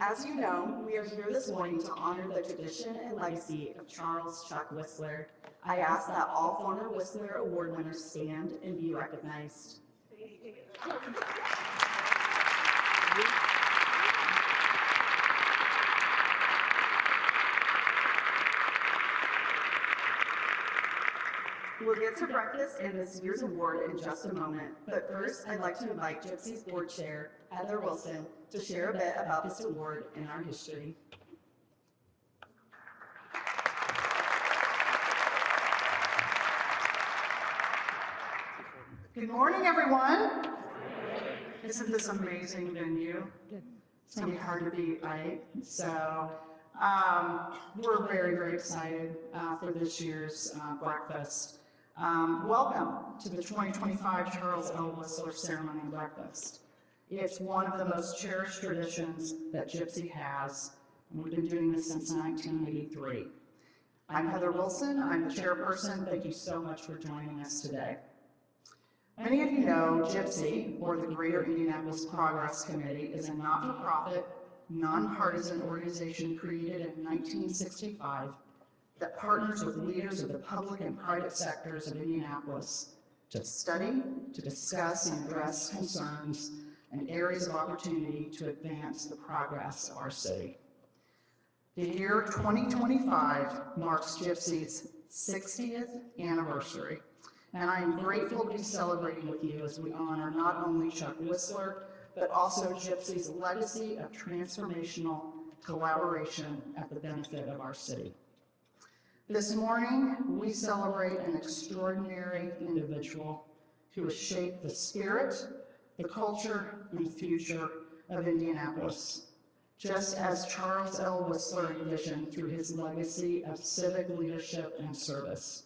As you know, we are here this morning to honor the tradition and legacy of Charles Chuck Whistler. I ask that all former Whistler Award winners stand and be recognized. We'll get to breakfast and this year's award in just a moment, but first I'd like to invite Gypsy's board chair, Heather Wilson, to share a bit about this award and our history. Good morning, everyone. Isn't this amazing venue? It's gonna be hard to beat, right? So we're very, very excited for this year's breakfast. Welcome to the 2025 Charles L. Whistler Ceremony and Breakfast. It's one of the most cherished traditions that Gypsy has, and we've been doing this since 1983. I'm Heather Wilson. I'm the chairperson. Thank you so much for joining us today. Many of you know Gypsy, or the Greater Indianapolis Progress Committee, is a not-for-profit, nonpartisan organization created in 1965 that partners with leaders of the public and private sectors of Indianapolis to study, to discuss and address concerns and areas of opportunity to advance the progress of our city. The year 2025 marks Gypsy's 60th anniversary, and I am grateful to be celebrating with you as we honor not only Chuck Whistler, but also Gypsy's legacy of transformational collaboration at the benefit of our city. This morning, we celebrate an extraordinary individual who has shaped the spirit, the culture, and the future of Indianapolis, just as Charles L. Whistler envisioned through his legacy of civic leadership and service.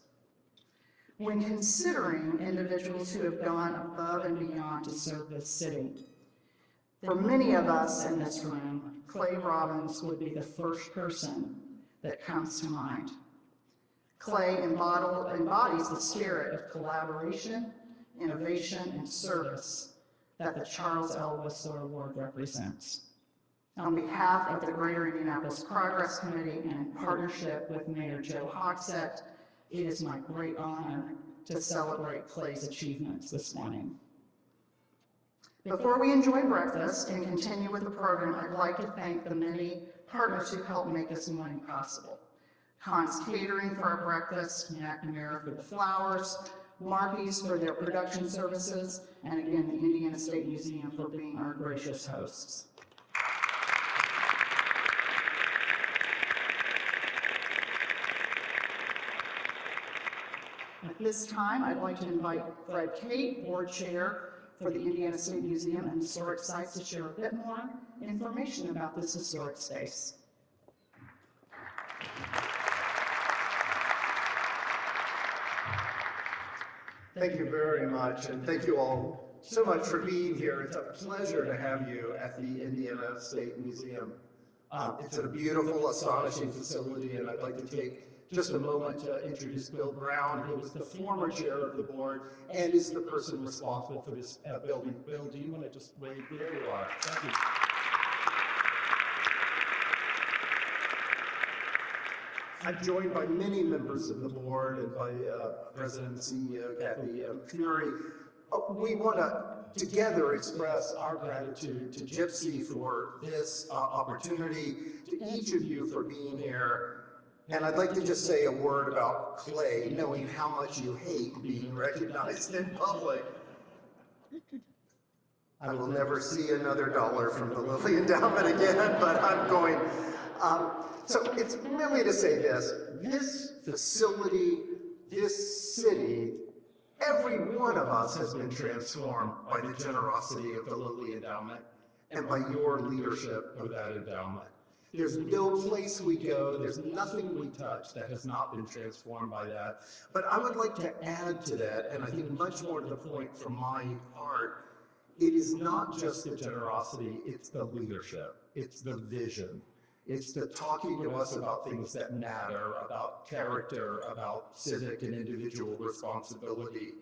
When considering individuals who have gone above and beyond to serve this city, for many of us in this room, Clay Robbins would be the first person that comes to mind. Clay embodies the spirit of collaboration, innovation, and service that the Charles L. Whistler Award represents. On behalf of the Greater Indianapolis Progress Committee and in partnership with Mayor Joe Hogsett, it is my great honor to celebrate Clay's achievements this morning. Before we enjoy breakfast and continue with the program, I'd like to thank the many partners who helped make this morning possible. Hans Catering for our breakfast, McNamara for the flowers, Markey's for their production services, and again, the Indiana State Museum for being our gracious hosts. At this time, I'd like to invite Fred Kate, Board Chair for the Indiana State Museum and Historic Sites, to share a bit more information about this historic space. Thank you very much, and thank you all so much for being here. It's a pleasure to have you at the Indiana State Museum. It's a beautiful, astonishing facility, and I'd like to take just a moment to introduce Bill Brown, who is the former chair of the board and is the person responsible for this building. Bill, do you want to just wave? There you are. Thank you. I'm joined by many members of the board and by President and CEO Kathy Fury. We want to together express our gratitude to Gypsy for this opportunity, to each of you for being here. And I'd like to just say a word about Clay, knowing how much you hate being recognized in public. I will never see another dollar from the Lilly Endowment again, but I'm going. So it's really to say this facility, this city, every one of us has been transformed by the generosity of the Lilly Endowment and by your leadership of that endowment. There's no place we go, there's nothing we touch that has not been transformed by that. But I would like to add to that, and I think much more to the point from my part, it is not just the generosity, it's the leadership, it's the vision. It's the talking to us about things that matter, about character, about civic and individual responsibility.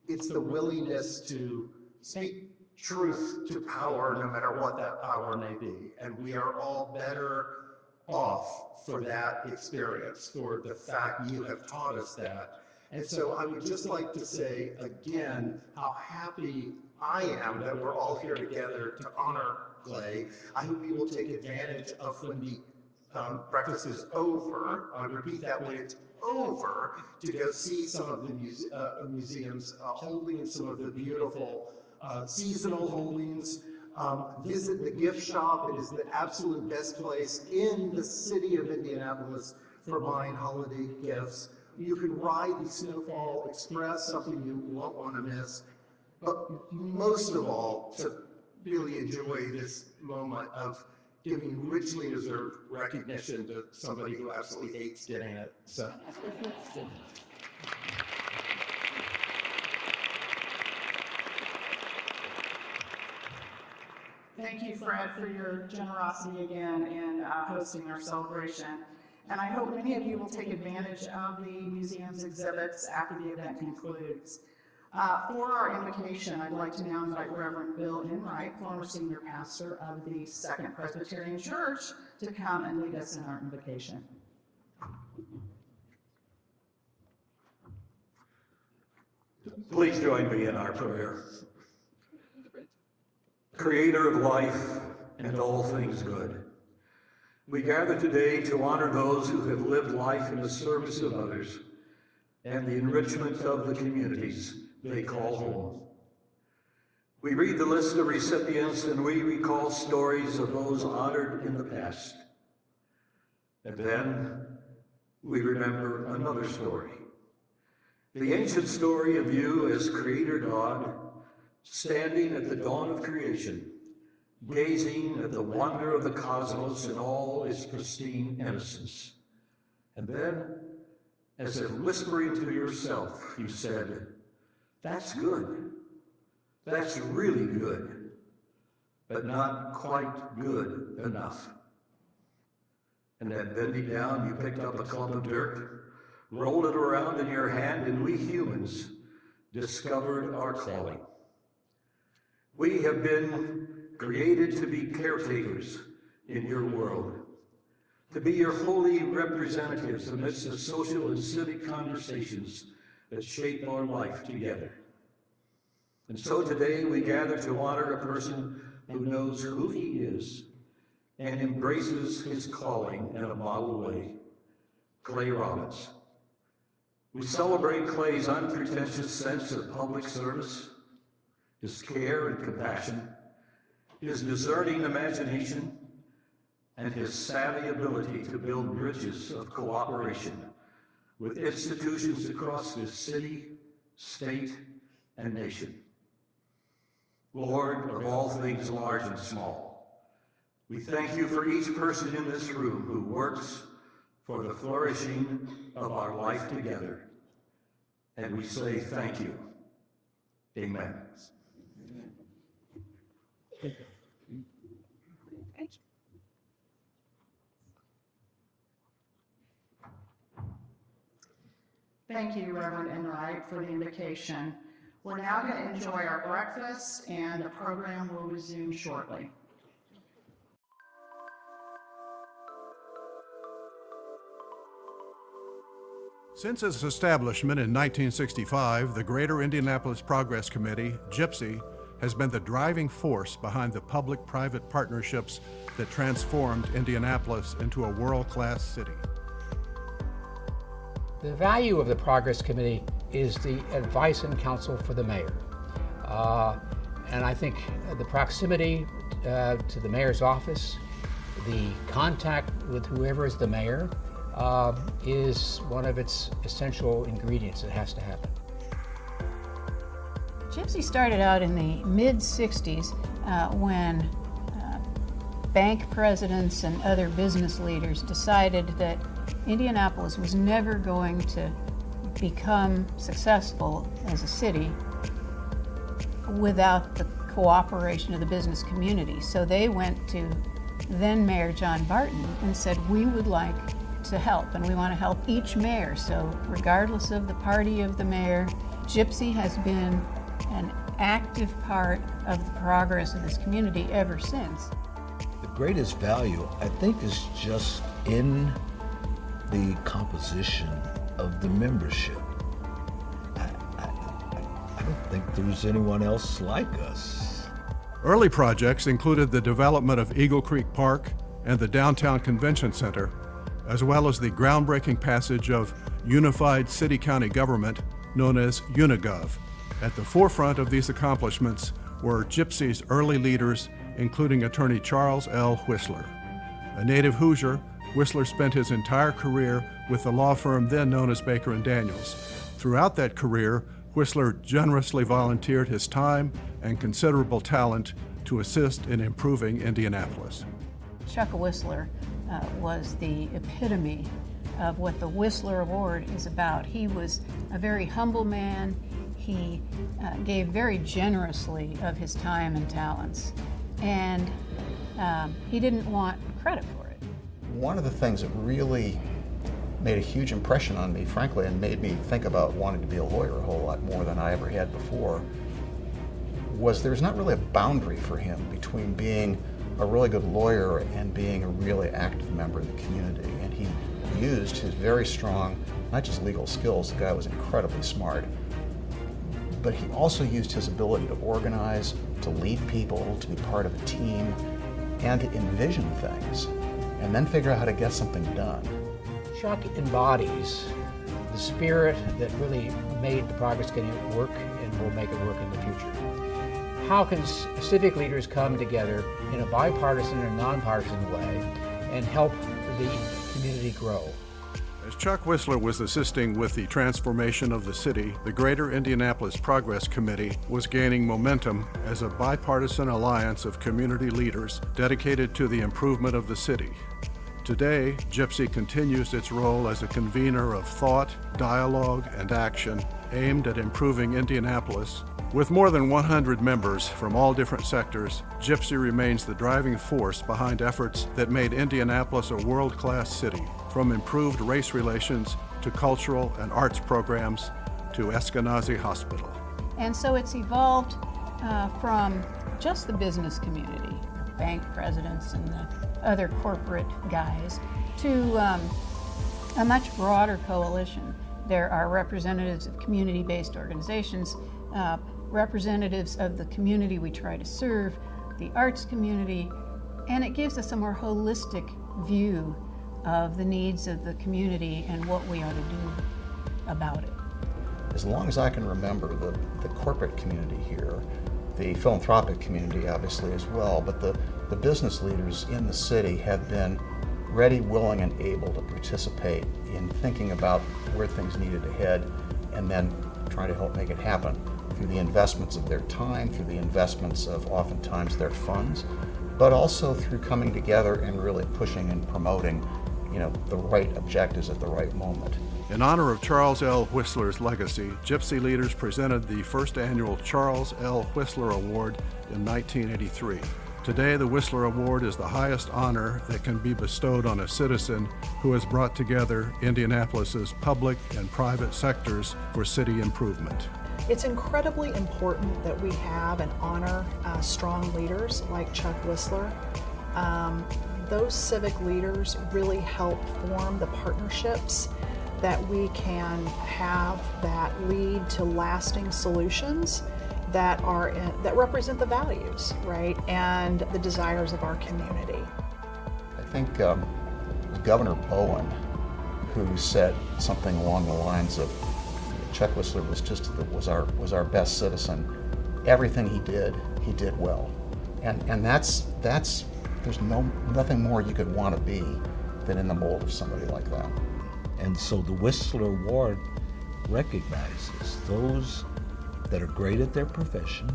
It's the willingness to speak truth to power, no matter what that power may be. And we are all better off for that experience, for the fact you have taught us that. And so I would just like to say again how happy I am that we're all here together to honor Clay. I hope you will take advantage of when the breakfast is over. I repeat that, when it's over, to go see some of the museums holding some of the beautiful seasonal holdings. Visit the gift shop. It is the absolute best place in the city of Indianapolis for buying holiday gifts. You can ride the Snowfall Express, something you won't want to miss. But most of all, to really enjoy this moment of giving richly deserved recognition to somebody who absolutely hates getting it. So. Thank you, Fred, for your generosity again in hosting our celebration. And I hope many of you will take advantage of the museum's exhibits after the event concludes. For our invocation, I'd like to now invite Reverend Bill Enright, former senior pastor of the Second Presbyterian Church, to come and lead us in our invocation. Please join me in our prayer. Creator of life and all things good, we gather today to honor those who have lived life in the service of others and the enrichment of the communities they call home. We read the list of recipients and we recall stories of those honored in the past. And then we remember another story, the ancient story of you as Creator God, standing at the dawn of creation, gazing at the wonder of the cosmos in all its pristine innocence. And then, as if whispering to yourself, you said, "That's good. That's really good, but not quite good enough." And then bending down, you picked up a clump of dirt, rolled it around in your hand, and we humans discovered our calling. We have been created to be caretakers in your world, to be your holy representatives amidst the social and civic conversations that shape our life together. And so today we gather to honor a person who knows who he is and embraces his calling in a model way, Clay Robbins. We celebrate Clay's unpretentious sense of public service, his care and compassion, his discerning imagination, and his savvy ability to build bridges of cooperation with institutions across this city, state, and nation. Lord of all things large and small, we thank you for each person in this room who works for the flourishing of our life together. And we say thank you. Amen. Thank you, Reverend Enright, for the invocation. We're now going to enjoy our breakfast, and the program will resume shortly. Since its establishment in 1965, the Greater Indianapolis Progress Committee, GYPSY, has been the driving force behind the public-private partnerships that transformed Indianapolis into a world-class city. The value of the Progress Committee is the advice and counsel for the mayor. And I think the proximity to the mayor's office, the contact with whoever is the mayor, is one of its essential ingredients that has to happen. GYPSY started out in the mid-'60s when bank presidents and other business leaders decided that Indianapolis was never going to become successful as a city without the cooperation of the business community. So they went to then Mayor John Barton and said, we would like to help, and we want to help each mayor. So regardless of the party of the mayor, GYPSY has been an active part of the progress of this community ever since. The greatest value, I think, is just in the composition of the membership. I don't think there's anyone else like us. Early projects included the development of Eagle Creek Park and the Downtown Convention Center, as well as the groundbreaking passage of Unified City-County Government, known as Unigov. At the forefront of these accomplishments were Gypsy's early leaders, including attorney Charles L. Whistler. A native Hoosier, Whistler spent his entire career with the law firm then known as Baker & Daniels. Throughout that career, Whistler generously volunteered his time and considerable talent to assist in improving Indianapolis. Chuck Whistler was the epitome of what the Whistler Award is about. He was a very humble man. He gave very generously of his time and talents, and he didn't want credit for it. One of the things that really made a huge impression on me, frankly, and made me think about wanting to be a lawyer a whole lot more than I ever had before, was there's not really a boundary for him between being a really good lawyer and being a really active member of the community. And he used his very strong, not just legal skills, the guy was incredibly smart, but he also used his ability to organize, to lead people, to be part of a team, and to envision things, and then figure out how to get something done. Chuck embodies the spirit that really made the Progress Committee work and will make it work in the future. How can civic leaders come together in a bipartisan and nonpartisan way and help the community grow? As Chuck Whistler was assisting with the transformation of the city, the Greater Indianapolis Progress Committee was gaining momentum as a bipartisan alliance of community leaders dedicated to the improvement of the city. Today, Gypsy continues its role as a convener of thought, dialogue, and action aimed at improving Indianapolis. With more than 100 members from all different sectors, Gypsy remains the driving force behind efforts that made Indianapolis a world-class city, from improved race relations to cultural and arts programs to Eskenazi Hospital. And so it's evolved from just the business community, bank presidents and the other corporate guys, to a much broader coalition. There are representatives of community-based organizations, representatives of the community we try to serve, the arts community, and it gives us a more holistic view of the needs of the community and what we ought to do about it. As long as I can remember, the corporate community here, the philanthropic community obviously as well, but the business leaders in the city have been ready, willing, and able to participate in thinking about where things needed to head and then trying to help make it happen through the investments of their time, through the investments of oftentimes their funds, but also through coming together and really pushing and promoting, the right objectives at the right moment. In honor of Charles L. Whistler's legacy, Gypsy leaders presented the first annual Charles L. Whistler Award in 1983. Today, the Whistler Award is the highest honor that can be bestowed on a citizen who has brought together Indianapolis's public and private sectors for city improvement. It's incredibly important that we have and honor strong leaders like Chuck Whistler. Those civic leaders really help form the partnerships that we can have that lead to lasting solutions that represent the values, right, and the desires of our community. I think Governor Bowen, who said something along the lines of, Chuck Whistler was our best citizen. Everything he did well, and that's there's nothing more you could want to be than in the mold of somebody like that. And so the Whistler Award recognizes those that are great at their profession,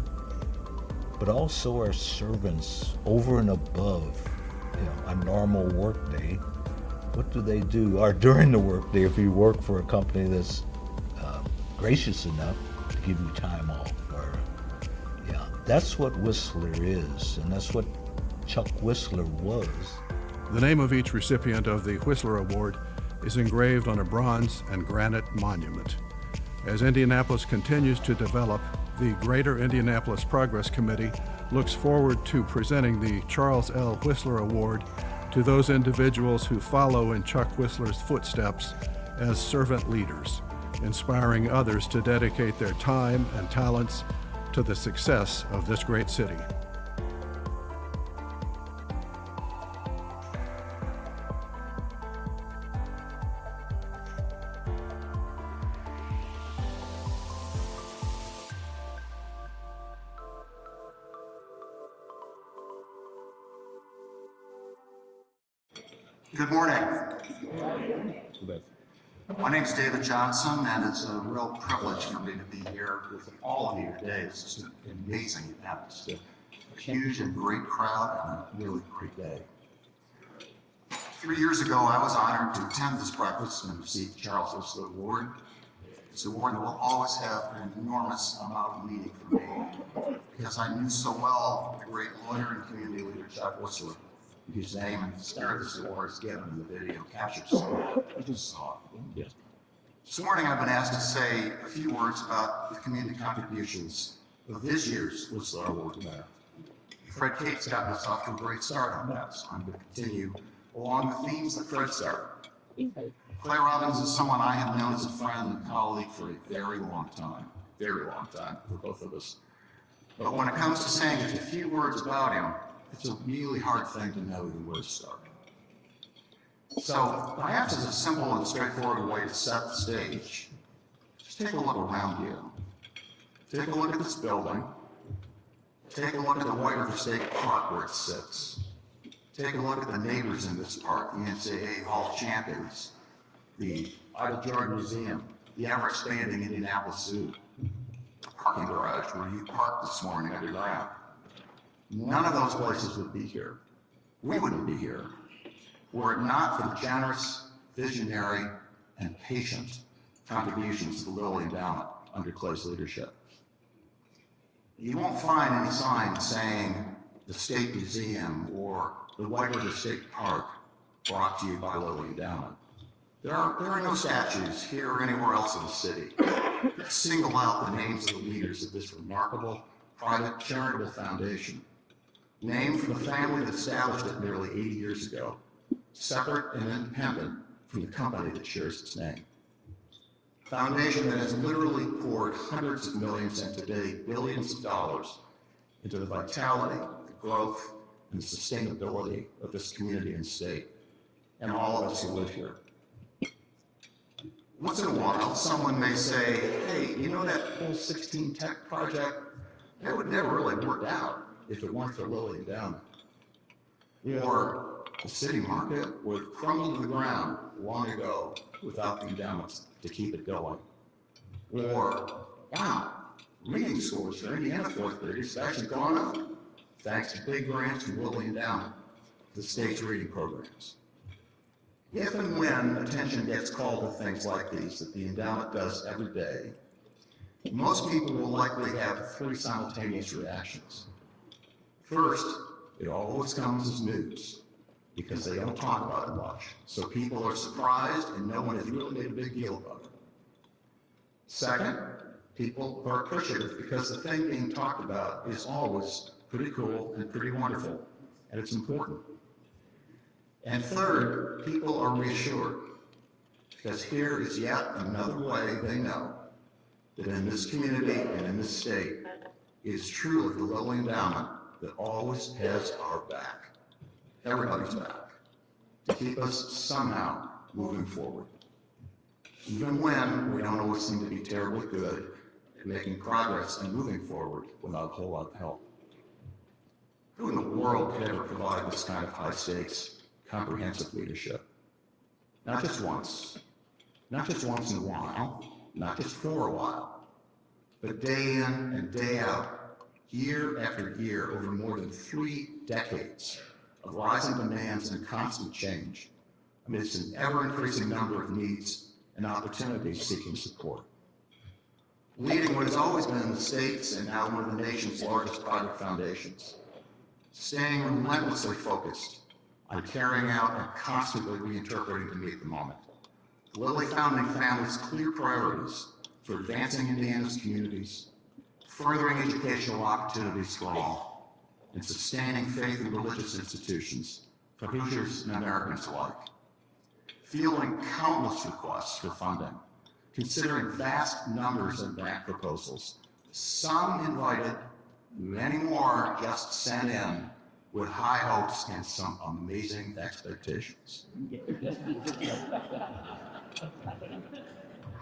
but also are servants over and above, a normal workday. What do they do? Or during the workday, if you work for a company that's gracious enough to give you time off, that's what Whistler is, and that's what Chuck Whistler was. The name of each recipient of the Whistler Award is engraved on a bronze and granite monument. As Indianapolis continues to develop, the Greater Indianapolis Progress Committee looks forward to presenting the Charles L. Whistler Award to those individuals who follow in Chuck Whistler's footsteps as servant leaders, inspiring others to dedicate their time and talents to the success of this great city. Good morning. My name's David Johnson, and it's a real privilege for me to be here with all of you today. It's just an amazing event. It's a huge and great crowd and a really great day. 3 years ago, I was honored to attend this breakfast and receive the Charles Whistler Award. It's an award that will always have an enormous amount of meaning for me, because I knew so well the great lawyer and community leader Chuck Whistler, whose name and spirit of this award is given in the video captures. You just saw it. This morning I've been asked to say a few words about the community contributions of this year's Whistler Award winner. Fred Cate's gotten us off to a great start on that, so I'm going to continue along the themes that Fred started. Clay Robbins is someone I have known as a friend and colleague for a very long time for both of us. But when it comes to saying just a few words about him, it's a really hard thing to know where to start. So perhaps as a simple and straightforward way to set the stage, just take a look around you. Take a look at this building. Take a look at the White River State Park where it sits. Take a look at the neighbors in this park, the NCAA Hall of Champions, the Ida Jordan Museum, the ever-expanding Indianapolis Zoo, the parking garage where you parked this morning underground. None of those places would be here. We wouldn't be here were it not for the generous, visionary, and patient contributions to the Lilly Endowment under Clay's leadership. You won't find any sign saying the State Museum or the White River State Park brought to you by Lilly Endowment. There are no statues here or anywhere else in the city that single out the names of the leaders of this remarkable private charitable foundation, named from the family that established it nearly 80 years ago, separate and independent from the company that shares its name. A foundation that has literally poured hundreds of millions and today billions of dollars into the vitality, the growth, and the sustainability of this community and state, and all of us who live here. Once in a while, someone may say, hey, you know that whole 16 Tech project? That would never really work out if it weren't for Lilly Endowment. Or the city market would have crumbled to the ground long ago without the endowments to keep it going. Or, wow, reading scores for Indiana fourth graders have actually gone up thanks to big grants from Lilly Endowment to the state's reading programs. If and when attention gets called to things like these that the endowment does every day, most people will likely have three simultaneous reactions. First, it always comes as news because they don't talk about it much. So people are surprised and no one has really made a big deal about it. Second, people are appreciative because the thing being talked about is always pretty cool and pretty wonderful, and it's important. And third, people are reassured because here is yet another way they know that in this community and in this state, it is truly the Lilly Endowment that always has our back, everybody's back, to keep us somehow moving forward. Even when we don't always seem to be terribly good at making progress and moving forward without a whole lot of help. Who in the world could ever provide this kind of high stakes, comprehensive leadership? Not just once in a while, not just for a while, but day in and day out, year after year, over more than 3 decades of rising demands and constant change amidst an ever-increasing number of needs and opportunities seeking support. Leading what has always been the state's and now one of the nation's largest private foundations. Staying relentlessly focused on carrying out and constantly reinterpreting to meet the moment. The Lilly founding family's clear priorities for advancing Indiana's communities, furthering educational opportunities for all, and sustaining faith in religious institutions for Hoosiers and Americans alike. Fielding countless requests for funding, considering vast numbers of grant proposals, some invited, many more just sent in with high hopes and some amazing expectations.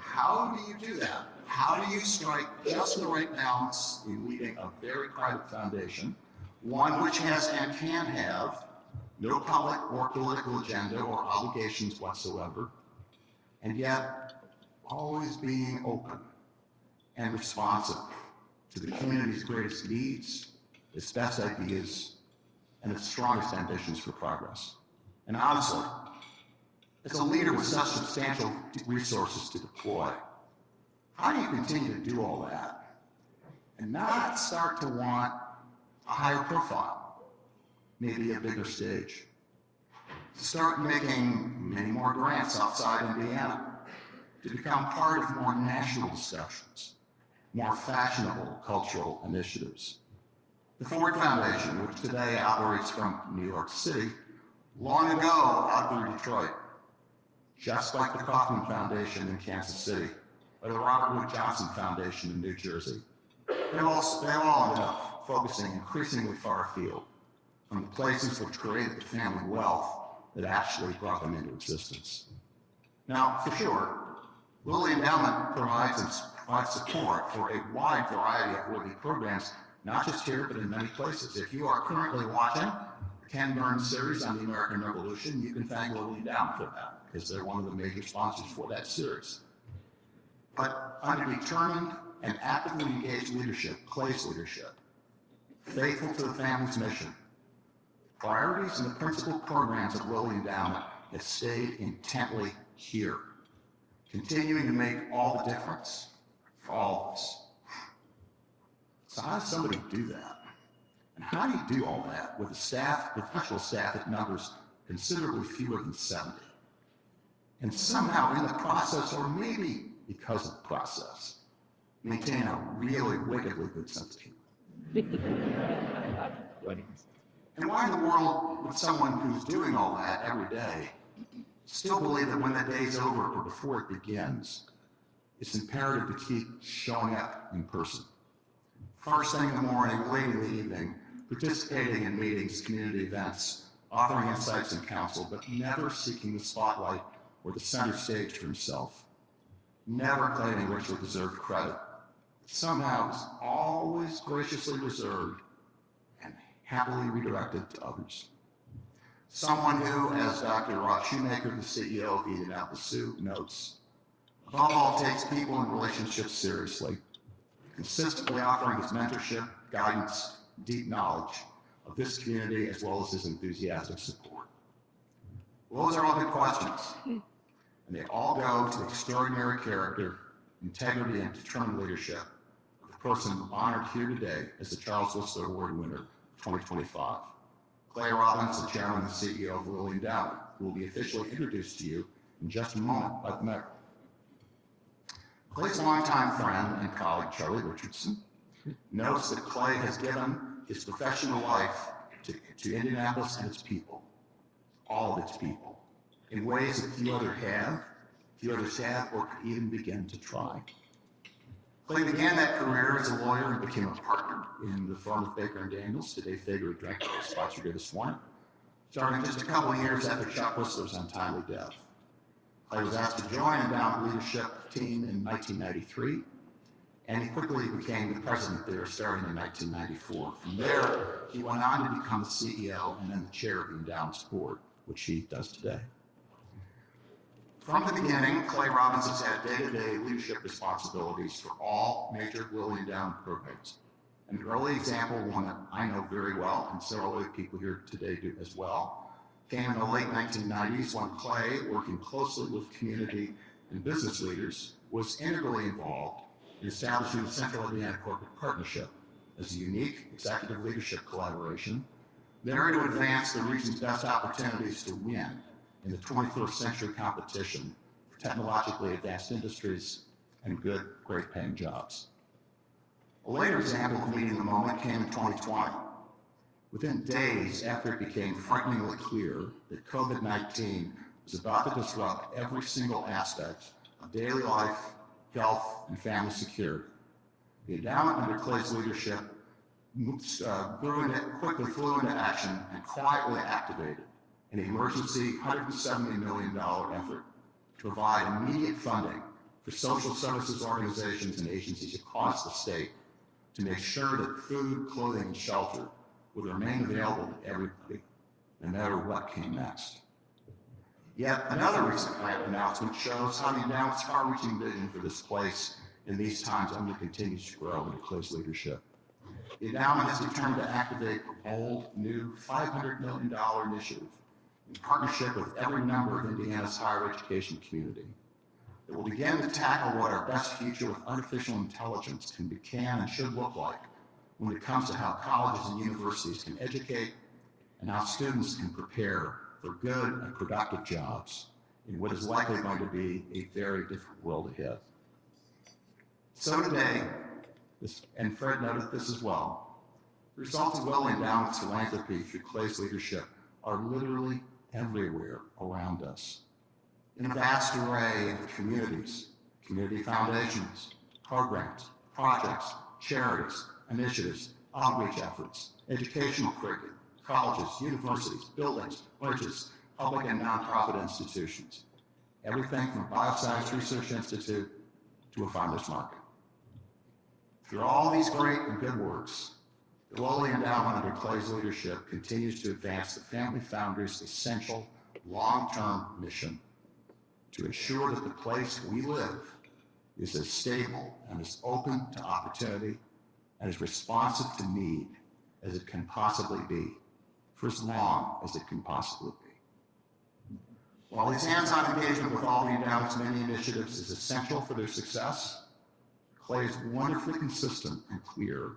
How do you do that? How do you strike just the right balance in leading a very private foundation, one which has and can have no public or political agenda or obligations whatsoever, and yet always being open and responsive to the community's greatest needs, its best ideas, and its strongest ambitions for progress? And honestly, as a leader with such substantial resources to deploy, how do you continue to do all that and not start to want a higher profile, maybe a bigger stage? Start making many more grants outside Indiana to become part of more national discussions, more fashionable cultural initiatives. The Ford Foundation, which today operates from New York City, long ago outgrew Detroit, just like the Kauffman Foundation in Kansas City, or the Robert Wood Johnson Foundation in New Jersey. They all ended up focusing increasingly far afield from the places which created the family wealth that actually brought them into existence. Now, for sure, Lilly Endowment provides support for a wide variety of worthy programs, not just here, but in many places. If you are currently watching the Ken Burns series on the American Revolution, you can thank Lilly Endowment for that, because they're one of the major sponsors for that series. But under determined and actively engaged leadership, Clay's leadership, faithful to the family's mission, priorities and the principal programs of Lilly Endowment have stayed intently here, continuing to make all the difference for all of us. So how does somebody do that? And how do you do all that with a staff, professional staff that numbers considerably fewer than 70? And somehow in the process, or maybe because of the process, maintain a really wickedly good sense of humor. And why in the world would someone who's doing all that every day still believe that when the day's over or before it begins, it's imperative to keep showing up in person? First thing in the morning, late in the evening, participating in meetings, community events, offering insights and counsel, but never seeking the spotlight or the center stage for himself, never claiming richly deserved credit. Somehow is always graciously reserved and happily redirected to others. Someone who, as Dr. Rob Shoemaker, the CEO of Indianapolis Sioux, notes, above all takes people and relationships seriously, consistently offering his mentorship, guidance, deep knowledge of this community as well as his enthusiastic support. Well, those are all good questions, and they all go to the extraordinary character, integrity, and determined leadership of the person honored here today as the Charles Whistler Award winner of 2025. Clay Robbins, the chairman and CEO of Lilly Endowment, who will be officially introduced to you in just a moment by the mayor. Clay's longtime friend and colleague, Charlie Richardson, notes that Clay has given his professional life to Indianapolis and its people, all of its people, in ways that few others have or could even begin to try. Clay began that career as a lawyer and became a partner in the firm of Baker & Daniels, today Faegre Drinker, sponsored here this morning, starting just a couple of years after Chuck Whistler's untimely death. Clay was asked to join Endowment leadership team in 1993, and he quickly became the president there starting in 1994. From there, he went on to become the CEO and then the chair of the Endowment's board, which he does today. From the beginning, Clay Robbins has had day-to-day leadership responsibilities for all major Lilly Endowment programs. An early example, one that I know very well, and several other people here today do as well, came in the late 1990s when Clay, working closely with community and business leaders, was integrally involved in establishing the Central Indiana Corporate Partnership as a unique executive leadership collaboration there to advance the region's best opportunities to win in the 21st century competition for technologically advanced industries and good, great paying jobs. A later example of meeting the moment came in 2020. Within days after it became frighteningly clear that COVID-19 was about to disrupt every single aspect of daily life, health, and family security, the endowment under Clay's leadership quickly flew into action and quietly activated an emergency $170 million effort to provide immediate funding for social services organizations and agencies across the state to make sure that food, clothing, and shelter would remain available to everybody, no matter what came next. Yet another recent grant announcement shows how the endowment's far-reaching vision for this place in these times only continues to grow under Clay's leadership. The endowment is determined to activate a bold, new $500 million initiative in partnership with every member of Indiana's higher education community that will begin to tackle what our best future with artificial intelligence can and should look like when it comes to how colleges and universities can educate and how students can prepare for good and productive jobs in what is likely going to be a very different world ahead. So today, and Fred noted this as well, the results of Lilly Endowment's philanthropy through Clay's leadership are literally everywhere around us. In a vast array of communities, community foundations, programs, projects, charities, initiatives, outreach efforts, educational curriculum, colleges, universities, buildings, churches, public and nonprofit institutions. Everything from Bioscience Research Institute to a farmer's market. Through all these great and good works, the Lilly Endowment under Clay's leadership continues to advance the family founder's essential long-term mission to ensure that the place we live is as stable and as open to opportunity and as responsive to need as it can possibly be, for as long as it can possibly be. While his hands-on engagement with all the endowment's many initiatives is essential for their success, Clay is wonderfully consistent and clear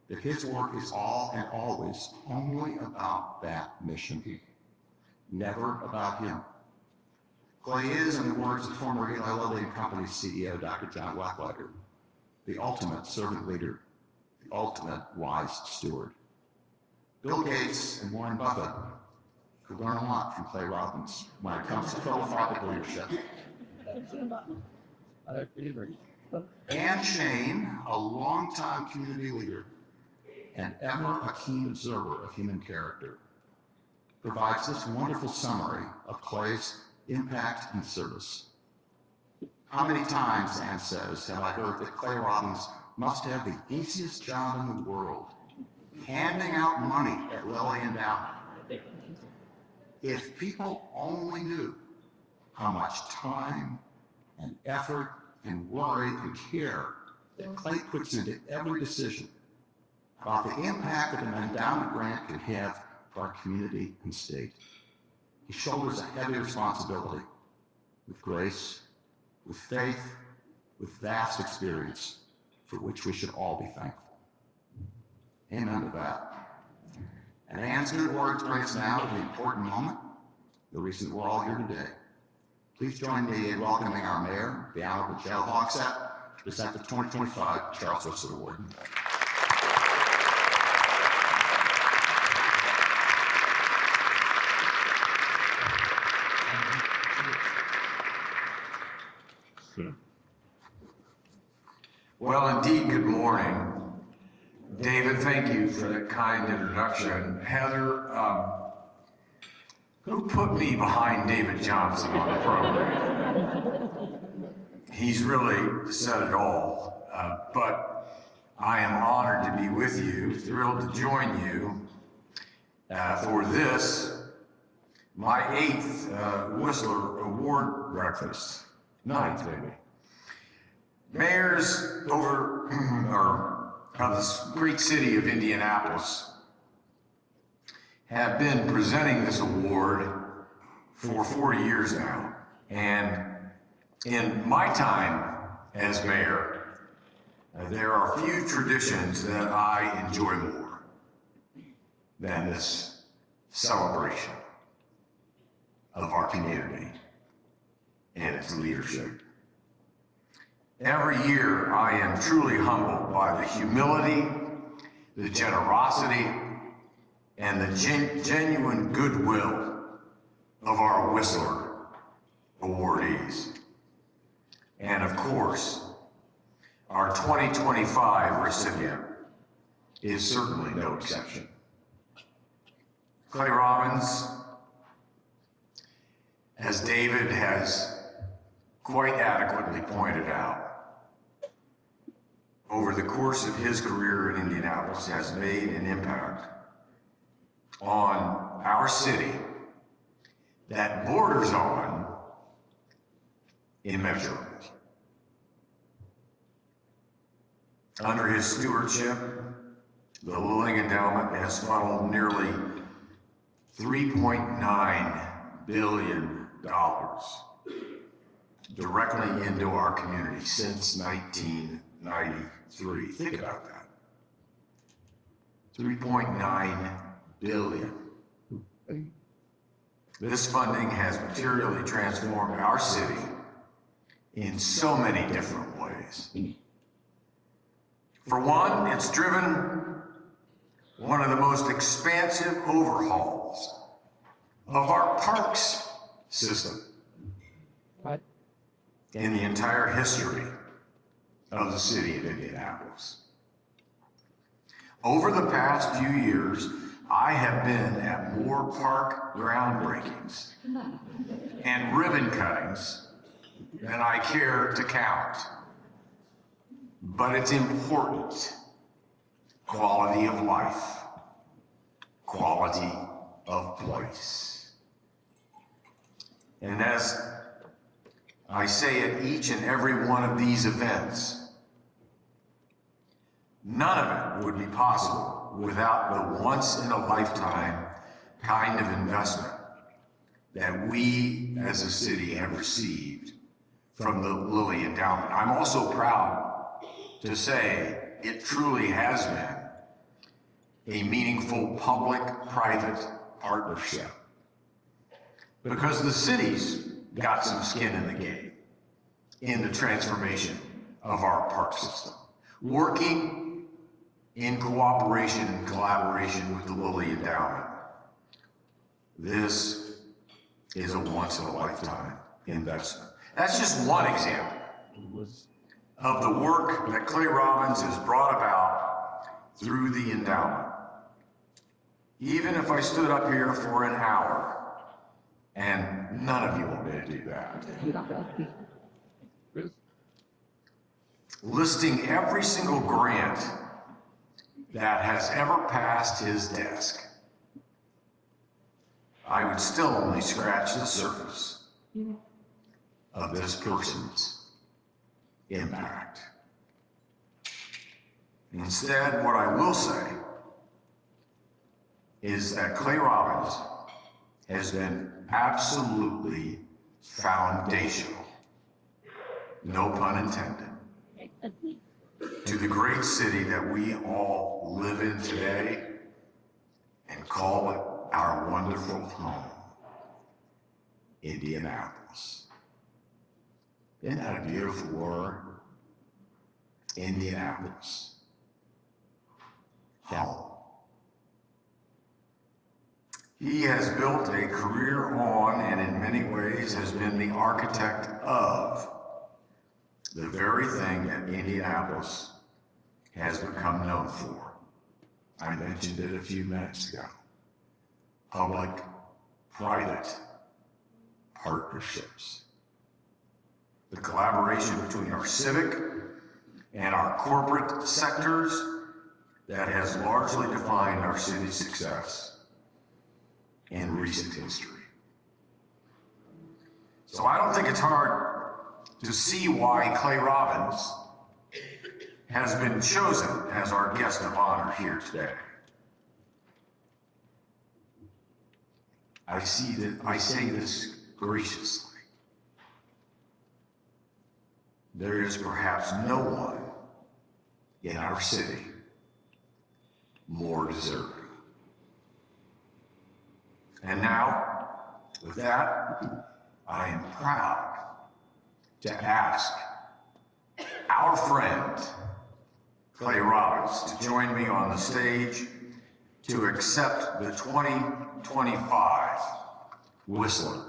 that his work is all and always only about that mission, never about him. Clay is, in the words of former Eli Lilly and Company's CEO, Dr. John Wackweider, the ultimate servant leader, the ultimate wise steward. Bill Gates and Warren Buffett could learn a lot from Clay Robbins when it comes to philanthropic leadership. Ann Shane, a longtime community leader and ever a keen observer of human character, provides this wonderful summary of Clay's impact and service. How many times, Ann says, have I heard that Clay Robbins must have the easiest job in the world, handing out money at Lilly Endowment. If people only knew how much time and effort and worry and care that Clay puts into every decision about the impact that an endowment grant can have for our community and state. He shoulders a heavy responsibility with grace, with faith, with vast experience, for which we should all be thankful. Amen to that. And Ann's good words bring us now to the important moment, the reason we're all here today. Please join me in welcoming our mayor, the Honorable Joe Hogsett, to present the 2025 Charles Whistler Award. Well, indeed, good morning. David, thank you for that kind introduction. Heather, who put me behind David Johnson on the program? He's really said it all, but I am honored to be with you, thrilled to join you for this, my 8th Whistler Award breakfast night, maybe. Mayors of this great city of Indianapolis have been presenting this award for 40 years now. And in my time as mayor, there are few traditions that I enjoy more than this celebration of our community and its leadership. Every year, I am truly humbled by the humility, the generosity, and the genuine goodwill of our Whistler awardees. And of course, our 2025 recipient is certainly no exception. Clay Robbins, as David has quite adequately pointed out, over the course of his career in Indianapolis has made an impact on our city that borders on immeasurable. Under his stewardship, the Lilling Endowment has funneled nearly $3.9 billion directly into our community since 1993. Think about that. 3.9 billion. This funding has materially transformed our city in so many different ways. For one, it's driven one of the most expansive overhauls of our parks system in the entire history of the city of Indianapolis. Over the past few years, I have been at more park groundbreakings and ribbon cuttings than I care to count. But it's important. Quality of life, quality of place. And as I say at each and every one of these events, none of it would be possible without the once-in-a-lifetime kind of investment that we as a city have received from the Lilly Endowment. I'm also proud to say it truly has been a meaningful public-private partnership, because the city's got some skin in the game in the transformation of our park system, working in cooperation and collaboration with the Lilly Endowment. This is a once-in-a-lifetime investment. That's just one example of the work that Clay Robbins has brought about through the endowment. Even if I stood up here for an hour, and none of you want me to do that, listing every single grant that has ever passed his desk, I would still only scratch the surface of this person's impact. Instead, what I will say is that Clay Robbins has been absolutely foundational, no pun intended, to the great city that we all live in today and call it our wonderful home, Indianapolis. Isn't that a beautiful word? Indianapolis. Home. He has built a career on, and in many ways has been the architect of, the very thing that Indianapolis has become known for. I mentioned it a few minutes ago. Public-private partnerships. The collaboration between our civic and our corporate sectors that has largely defined our city's success in recent history. So I don't think it's hard to see why Clay Robbins has been chosen as our guest of honor here today. I say this graciously. There is perhaps no one in our city more deserving. And now, with that, I am proud to ask our friend, Clay Robbins, to join me on the stage to accept the 2025 Whistler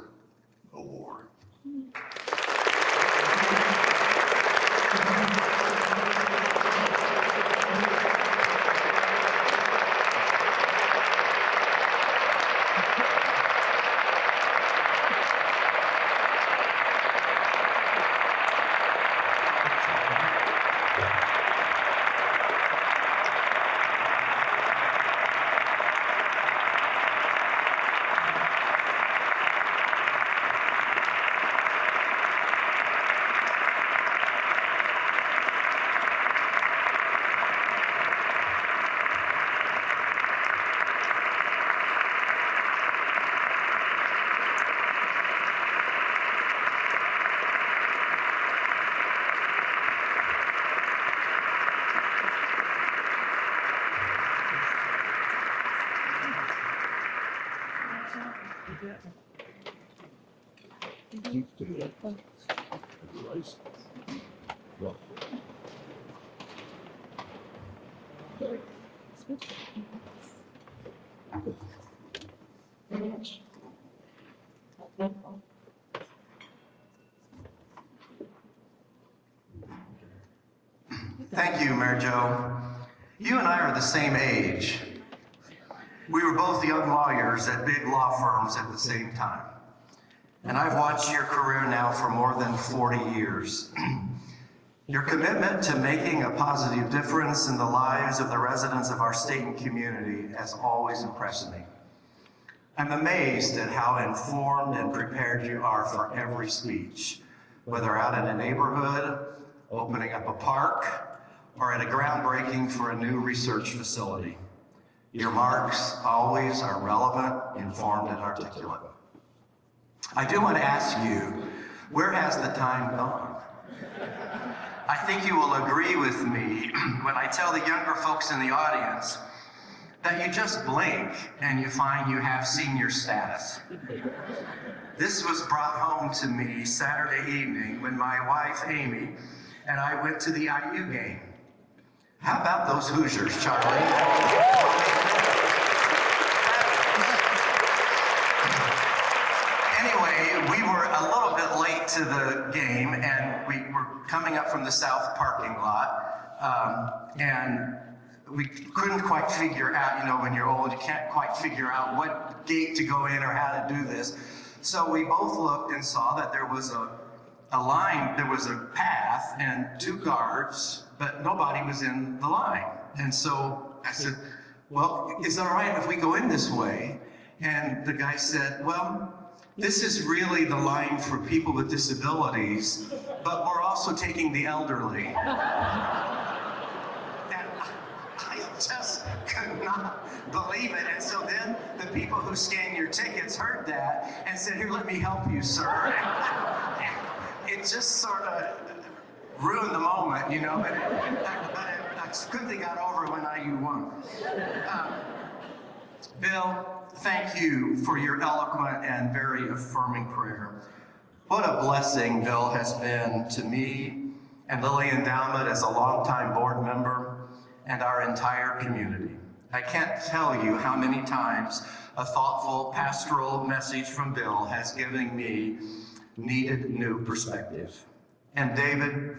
Award. Thank you, Mayor Joe. You and I are the same age. We were both young lawyers at big law firms at the same time. And I've watched your career now for more than 40 years. Your commitment to making a positive difference in the lives of the residents of our state and community has always impressed me. I'm amazed at how informed and prepared you are for every speech, whether out in a neighborhood, opening up a park, or at a groundbreaking for a new research facility. Your marks always are relevant, informed, and articulate. I do want to ask you, where has the time gone? I think you will agree with me when I tell the younger folks in the audience that you just blink and you find you have senior status. This was brought home to me Saturday evening when my wife, Amy, and I went to the IU game. How about those Hoosiers, Charlie? Anyway, we were a little bit late to the game, and we were coming up from the south parking lot, and we couldn't quite figure out, you know, when you're old, you can't quite figure out what gate to go in or how to do this. So we both looked and saw that there was a line, there was a path and two guards, but nobody was in the line. And so I said, well, is it all right if we go in this way? And the guy said, well, this is really the line for people with disabilities, but we're also taking the elderly. And I just could not believe it. And so then the people who scan your tickets heard that and said, here, let me help you, sir. And it just sort of ruined the moment, you know, but I quickly got over when IU won. Bill, thank you for your eloquent and very affirming prayer. What a blessing Bill has been to me and Lilly Endowment as a longtime board member and our entire community. I can't tell you how many times a thoughtful pastoral message from Bill has given me needed new perspective. And David,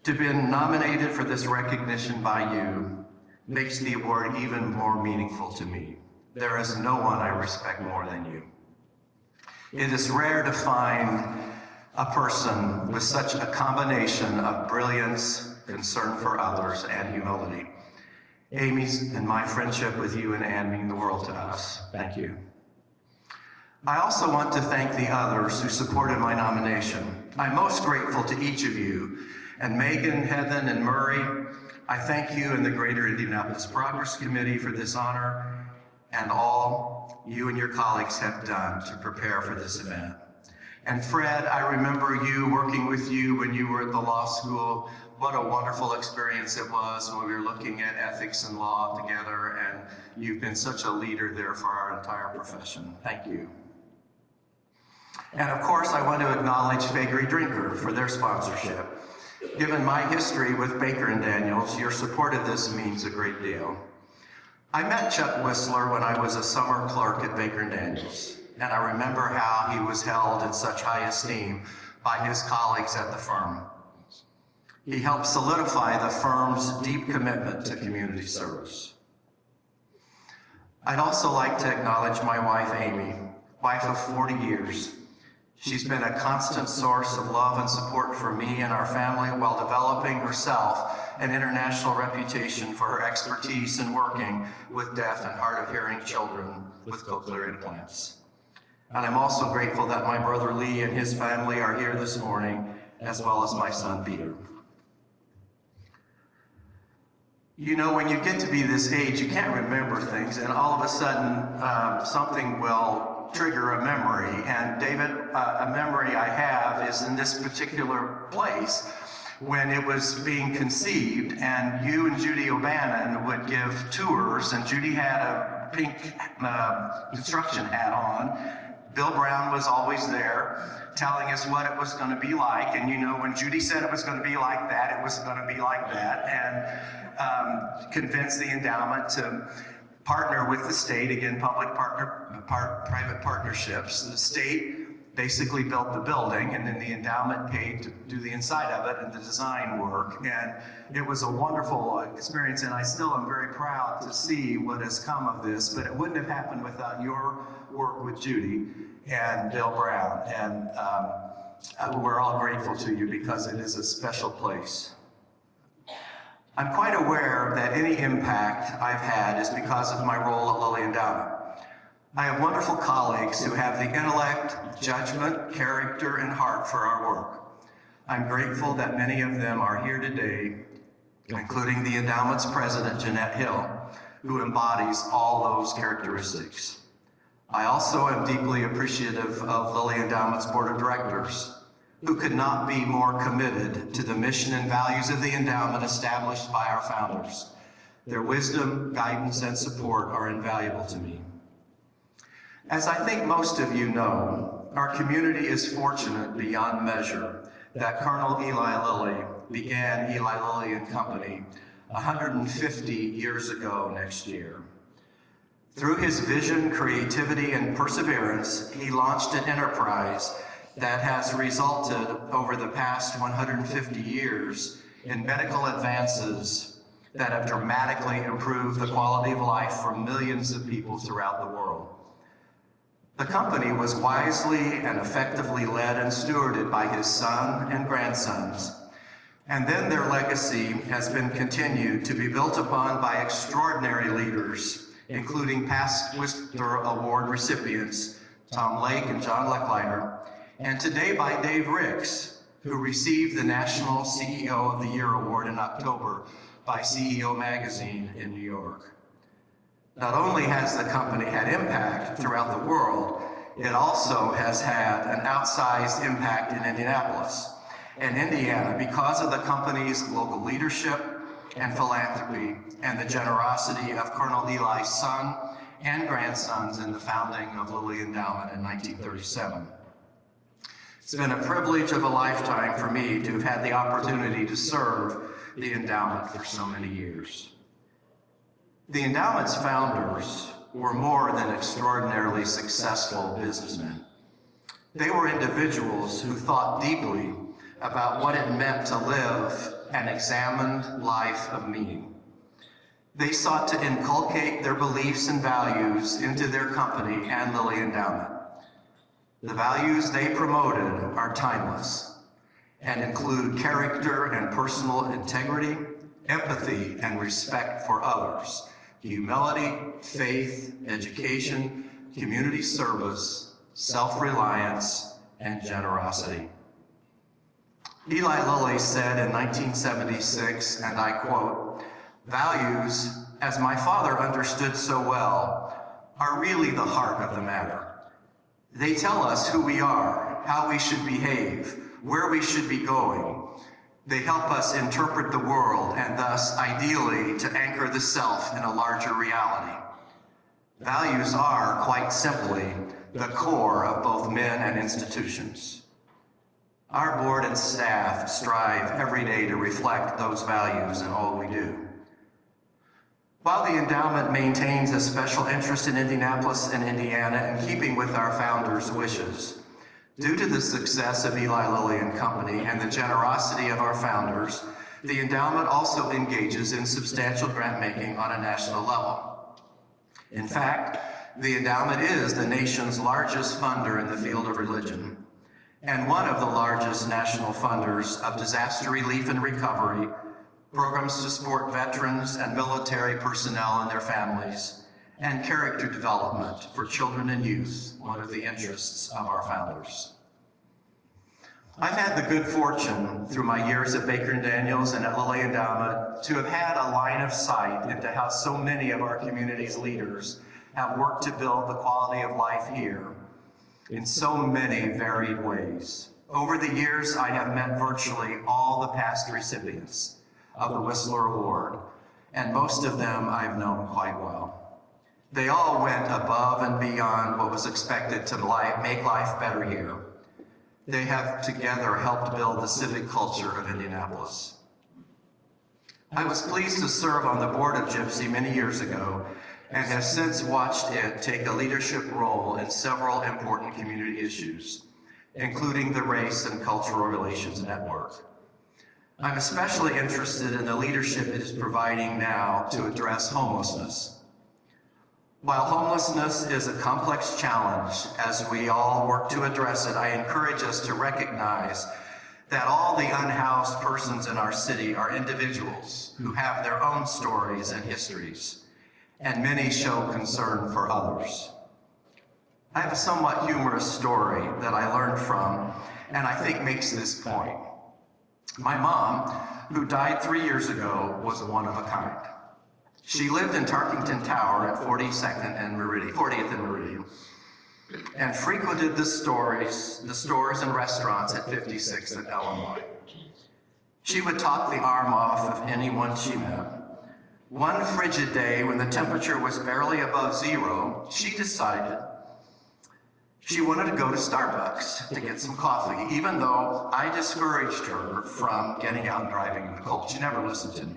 to have been nominated for this recognition by you makes the award even more meaningful to me. There is no one I respect more than you. It is rare to find a person with such a combination of brilliance, concern for others, and humility. Amy's and my friendship with you and Ann mean the world to us. Thank you. I also want to thank the others who supported my nomination. I'm most grateful to each of you, and Megan, Heather, and Murray. I thank you and the Greater Indianapolis Progress Committee for this honor, and all you and your colleagues have done to prepare for this event. And Fred, I remember you working with you when you were at the law school. What a wonderful experience it was when we were looking at ethics and law together, and you've been such a leader there for our entire profession. Thank you. And of course, I want to acknowledge Faegre Drinker for their sponsorship. Given my history with Baker and Daniels, your support of this means a great deal. I met Chuck Whistler when I was a summer clerk at Baker and Daniels, and I remember how he was held in such high esteem by his colleagues at the firm. He helped solidify the firm's deep commitment to community service. I'd also like to acknowledge my wife, Amy, wife of 40 years. She's been a constant source of love and support for me and our family while developing herself an international reputation for her expertise in working with deaf and hard of hearing children with cochlear implants. And I'm also grateful that my brother Lee and his family are here this morning, as well as my son Peter. You know, when you get to be this age, you can't remember things, and all of a sudden something will trigger a memory. And David, a memory I have is in this particular place when it was being conceived, and you and Judy O'Bannon would give tours, and Judy had a pink construction hat on. Bill Brown was always there telling us what it was going to be like, and you know, when Judy said it was going to be like that, it was going to be like that, and convinced the endowment to partner with the state, again, public-private partnerships. The state basically built the building, and then the endowment paid to do the inside of it and the design work. And it was a wonderful experience, and I still am very proud to see what has come of this, but it wouldn't have happened without your work with Judy and Bill Brown. And we're all grateful to you because it is a special place. I'm quite aware that any impact I've had is because of my role at Lilly Endowment. I have wonderful colleagues who have the intellect, judgment, character, and heart for our work. I'm grateful that many of them are here today, including the endowment's president, Jeanette Hill, who embodies all those characteristics. I also am deeply appreciative of Lilly Endowment's board of directors, who could not be more committed to the mission and values of the endowment established by our founders. Their wisdom, guidance, and support are invaluable to me. As I think most of you know, our community is fortunate beyond measure that Colonel Eli Lilly began Eli Lilly and Company 150 years ago next year. Through his vision, creativity, and perseverance, he launched an enterprise that has resulted over the past 150 years in medical advances that have dramatically improved the quality of life for millions of people throughout the world. The company was wisely and effectively led and stewarded by his son and grandsons, and then their legacy has been continued to be built upon by extraordinary leaders, including past Whistler Award recipients Tom Lake and John Leckliner, and today by Dave Ricks, who received the National CEO of the Year Award in October by CEO Magazine in New York. Not only has the company had impact throughout the world, it also has had an outsized impact in Indianapolis and Indiana because of the company's local leadership and philanthropy and the generosity of Colonel Eli's son and grandsons in the founding of Lilly Endowment in 1937. It's been a privilege of a lifetime for me to have had the opportunity to serve the endowment for so many years. The endowment's founders were more than extraordinarily successful businessmen. They were individuals who thought deeply about what it meant to live an examined life of meaning. They sought to inculcate their beliefs and values into their company and Lilly Endowment. The values they promoted are timeless and include character and personal integrity, empathy and respect for others, humility, faith, education, community service, self-reliance, and generosity. Eli Lilly said in 1976, and I quote, "Values, as my father understood so well, are really the heart of the matter. They tell us who we are, how we should behave, where we should be going. They help us interpret the world and thus, ideally, to anchor the self in a larger reality. Values are, quite simply, the core of both men and institutions." Our board and staff strive every day to reflect those values in all we do. While the endowment maintains a special interest in Indianapolis and Indiana in keeping with our founders' wishes, due to the success of Eli Lilly and Company and the generosity of our founders, the endowment also engages in substantial grant making on a national level. In fact, the endowment is the nation's largest funder in the field of religion, and one of the largest national funders of disaster relief and recovery, programs to support veterans and military personnel and their families, and character development for children and youth, one of the interests of our founders. I've had the good fortune through my years at Baker & Daniels and at Lilly Endowment to have had a line of sight into how so many of our community's leaders have worked to build the quality of life here in so many varied ways. Over the years, I have met virtually all the past recipients of the Whistler Award, and most of them I've known quite well. They all went above and beyond what was expected to make life better here. They have together helped build the civic culture of Indianapolis. I was pleased to serve on the board of Gypsy many years ago and have since watched it take a leadership role in several important community issues, including the Race and Cultural Relations Network. I'm especially interested in the leadership it is providing now to address homelessness. While homelessness is a complex challenge, as we all work to address it, I encourage us to recognize that all the unhoused persons in our city are individuals who have their own stories and histories, and many show concern for others. I have a somewhat humorous story that I learned from, and I think makes this point. My mom, who died 3 years ago, was one of a kind. She lived in Tarkington Tower at 40th and Meridian, and frequented the stores and restaurants at 56th and Illinois. She would talk the arm off of anyone she met. One frigid day, when the temperature was barely above zero, she decided she wanted to go to Starbucks to get some coffee, even though I discouraged her from getting out and driving in the cold. She never listened to me.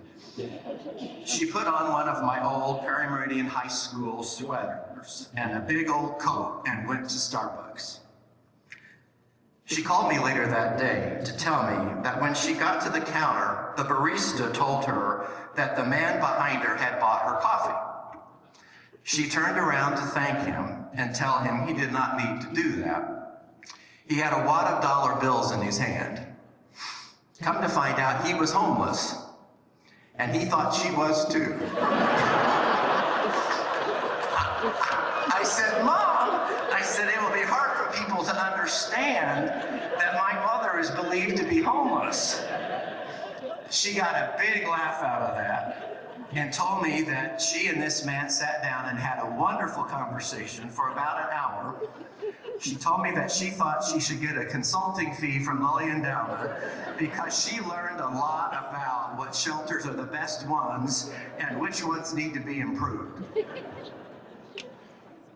She put on one of my old Perry Meridian High School sweaters and a big old coat and went to Starbucks. She called me later that day to tell me that when she got to the counter, the barista told her that the man behind her had bought her coffee. She turned around to thank him and tell him he did not need to do that. He had a wad of dollar bills in his hand. Come to find out, he was homeless, and he thought she was too. I said, Mom, it will be hard for people to understand that my mother is believed to be homeless. She got a big laugh out of that and told me that she and this man sat down and had a wonderful conversation for about an hour. She told me that she thought she should get a consulting fee from Lilly Endowment because she learned a lot about what shelters are the best ones and which ones need to be improved.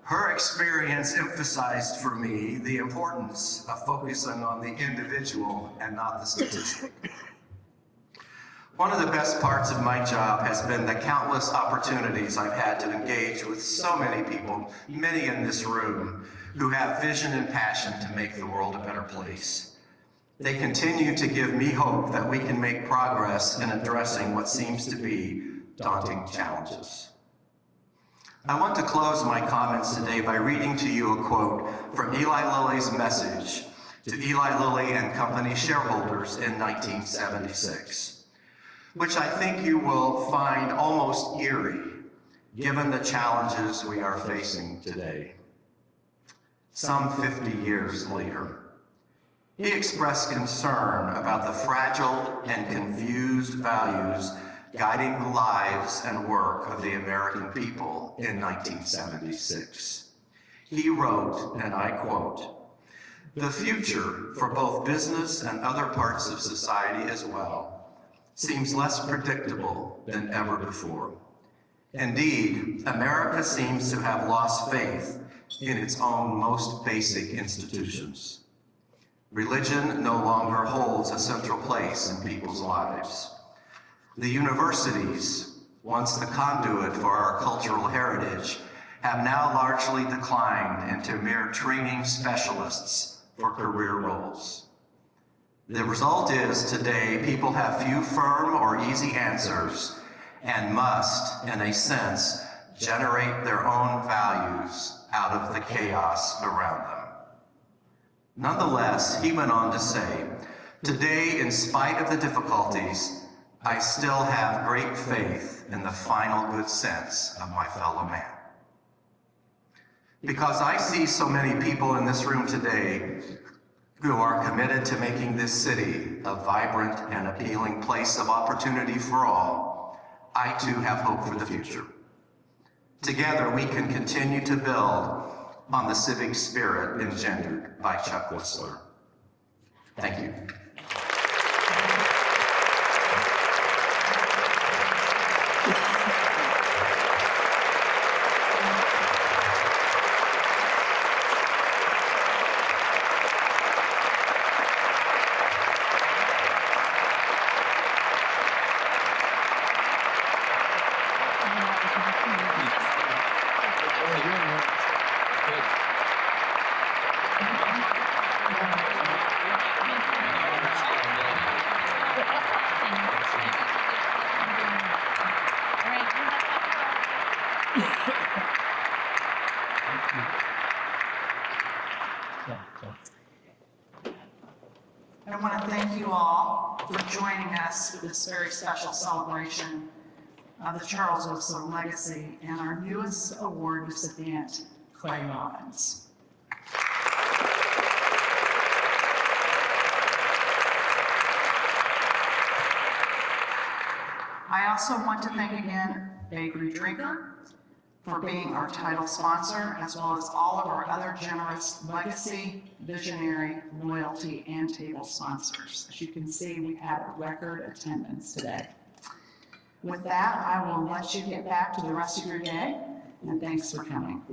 Her experience emphasized for me the importance of focusing on the individual and not the statistic. One of the best parts of my job has been the countless opportunities I've had to engage with so many people, many in this room, who have vision and passion to make the world a better place. They continue to give me hope that we can make progress in addressing what seems to be daunting challenges. I want to close my comments today by reading to you a quote from Eli Lilly's message to Eli Lilly and Company shareholders in 1976, which I think you will find almost eerie given the challenges we are facing today. Some 50 years later, he expressed concern about the fragile and confused values guiding the lives and work of the American people in 1976. He wrote, and I quote, "The future for both business and other parts of society as well seems less predictable than ever before. Indeed, America seems to have lost faith in its own most basic institutions. Religion no longer holds a central place in people's lives. The universities, once the conduit for our cultural heritage, have now largely declined into mere training specialists for career roles. The result is today people have few firm or easy answers and must, in a sense, generate their own values out of the chaos around them. Nonetheless, he went on to say, today, in spite of the difficulties, I still have great faith in the final good sense of my fellow man. Because I see so many people in this room today who are committed to making this city a vibrant and appealing place of opportunity for all, I too have hope for the future. Together, we can continue to build on the civic spirit engendered by Chuck Whistler. Thank you. I want to thank you all for joining us for this very special celebration of the Charles Whistler legacy and our newest award recipient, Clay Robbins. I also want to thank again Faegre Drinker for being our title sponsor, as well as all of our other generous legacy, visionary, loyalty, and table sponsors. As you can see, we had a record attendance today. With that, I will let you get back to the rest of your day, and thanks for coming.